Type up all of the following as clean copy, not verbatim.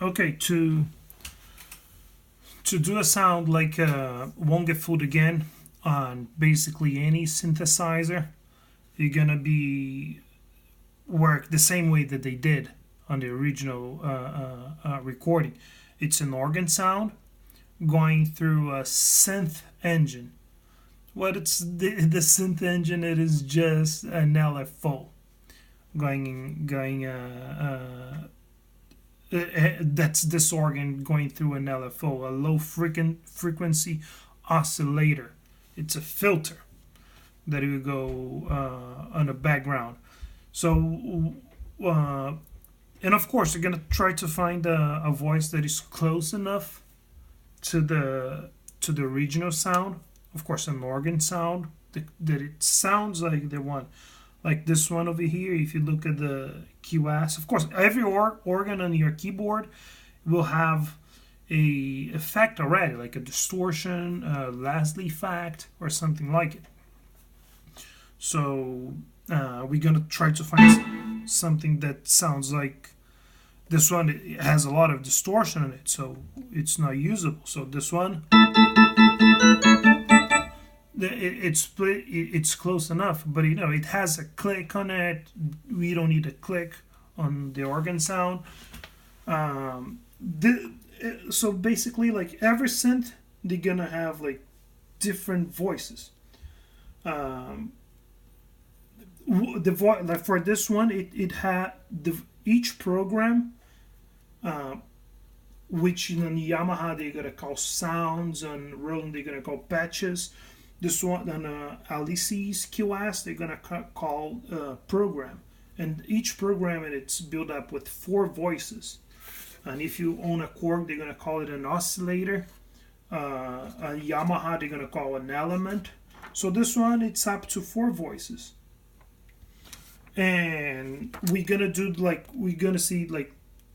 Okay, to do a sound like Won't Get Fooled Again on basically any synthesizer, you're gonna be work the same way that they did on the original recording. It's an organ sound going through a synth engine. What it's the synth engine? It is just an LFO going that's this organ going through an LFO, a low frequency oscillator. It's a filter that will go on the background. So, and of course, you're gonna try to find a voice that is close enough to the original sound. Of course, an organ sound that it sounds like the one, like this one over here. If you look at the QS, of course, every organ on your keyboard will have a effect already, like a distortion, a Leslie effect, or something like it. So we're gonna try to find something that sounds like this one. It has a lot of distortion in it, so it's not usable. So this one, it's close enough, but it has a click on it. We don't need a click on the organ sound. So basically, like every synth, they're gonna have like different voices. Like for this one, it had each program, which in Yamaha they're gonna call sounds, and Roland they're gonna call patches. This one on Alesis QS they're gonna call program, and each program it's built up with 4 voices. And if you own a Korg, they're gonna call it an oscillator. A Yamaha they're gonna call an element. So this one it's up to 4 voices, and we're gonna see like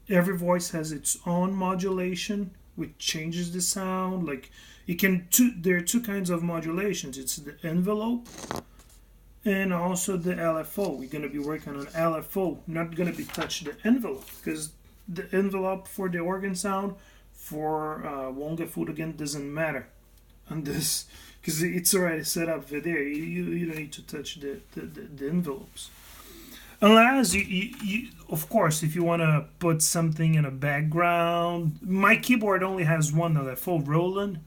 every voice has its own modulation, which changes the sound. Like there are 2 kinds of modulations. It's the envelope and also the LFO. We're gonna be working on LFO, not gonna be touching the envelope, because the envelope for the organ sound for Won't Get Fooled Again doesn't matter on this, because it's already set up for there. You don't need to touch the envelopes. Unless you, of course, if you want to put something in a background. My keyboard only has 1 LFO. Roland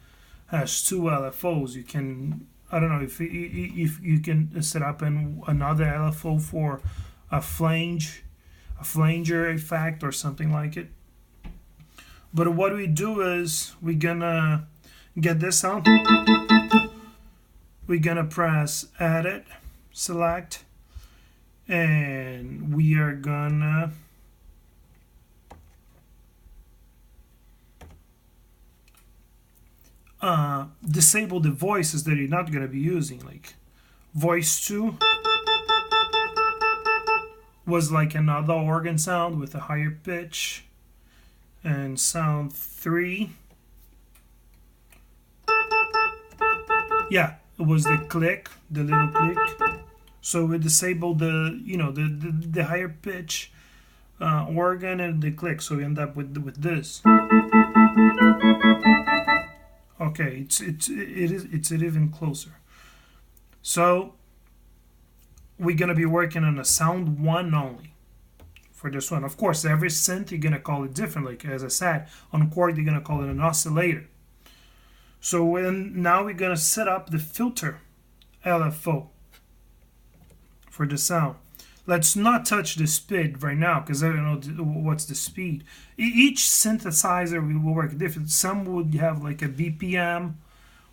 has 2 LFOs. You can, I don't know if you can set up another LFO for a flanger effect or something like it. But what we do is we're gonna get this out. We're gonna press Edit, Select, and we are gonna disable the voices that you're not gonna be using. Like voice 2 was like another organ sound with a higher pitch, and sound 3, yeah, it was the click, the little click. So we disable the higher pitch organ and the click, so we end up with this. Okay, it's even closer. So we're gonna be working on a sound 1 only for this one. Of course, every synth you're gonna call it different. Like as I said, on Korg you're gonna call it an oscillator. So now we're gonna set up the filter LFO for the sound. Let's not touch the speed right now, because I don't know what's the speed. Each synthesizer will work different. Some would have like a BPM,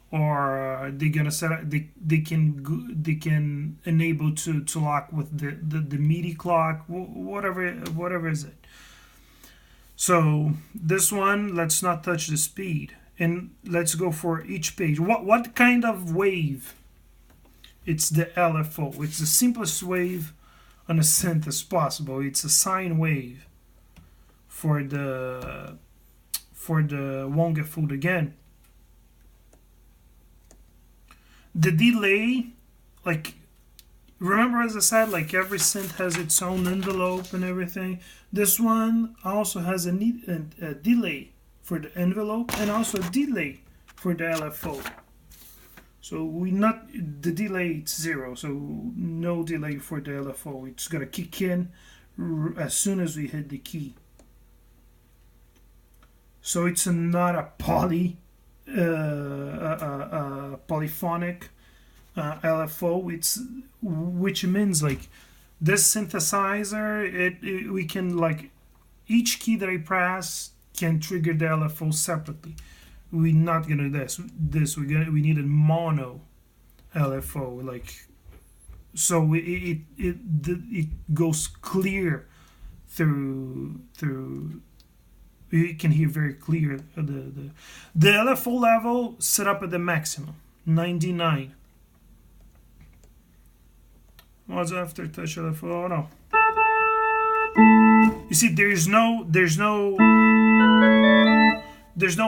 or they're gonna set up. They can enable to lock with the MIDI clock, whatever is it. So this one, let's not touch the speed, and let's go for each page. What kind of wave? It's the LFO. It's the simplest wave on a synth as possible. It's a sine wave for the Won't Get Fooled Again. The delay, like remember, as I said, like every synth has its own envelope and everything. This one also has a delay for the envelope and also a delay for the LFO. So the delay is 0, so no delay for the LFO. It's gonna kick in as soon as we hit the key. So it's not a polyphonic LFO. Which means like this synthesizer, we can like each key that I press can trigger the LFO separately. We're not gonna do this. We need a mono LFO, like, so it goes clear through. You can hear very clear the LFO level set up at the maximum 99. What's after touch LFO? Oh no. You see, there's no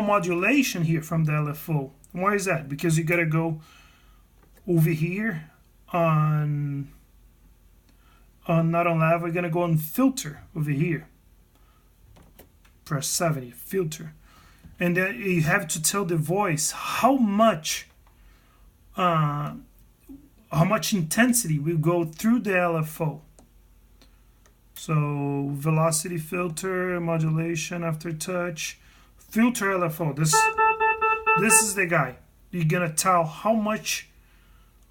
modulation here from the LFO. Why is that? Because you gotta go over here on not on level. We're gonna go on filter over here. Press 70, filter, and then you have to tell the voice how much intensity will go through the LFO. So velocity filter, modulation after touch, filter LFO. This is the guy. You're gonna tell how much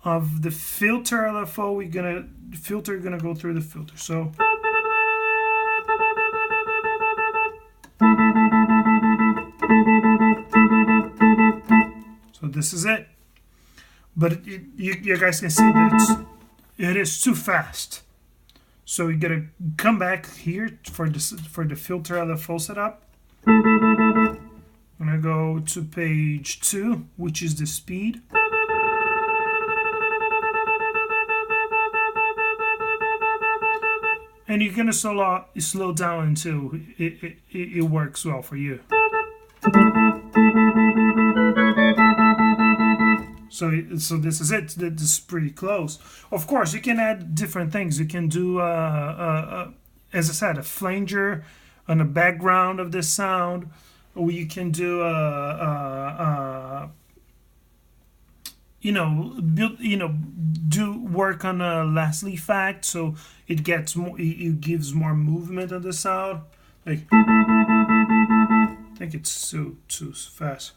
of the filter LFO gonna go through the filter. So this is it. But you guys can see that it is too fast. So you gotta come back here for the filter LFO setup. I'm gonna go to page 2, which is the speed. And you're gonna slow down until it works well for you. So this is it. This is pretty close. Of course, you can add different things. You can do, as I said, a flanger on the background of this sound, or you can do do work on a lastly effect, so it gets more. It gives more movement on the sound. Like, I think it's too fast.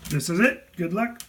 This is it. Good luck.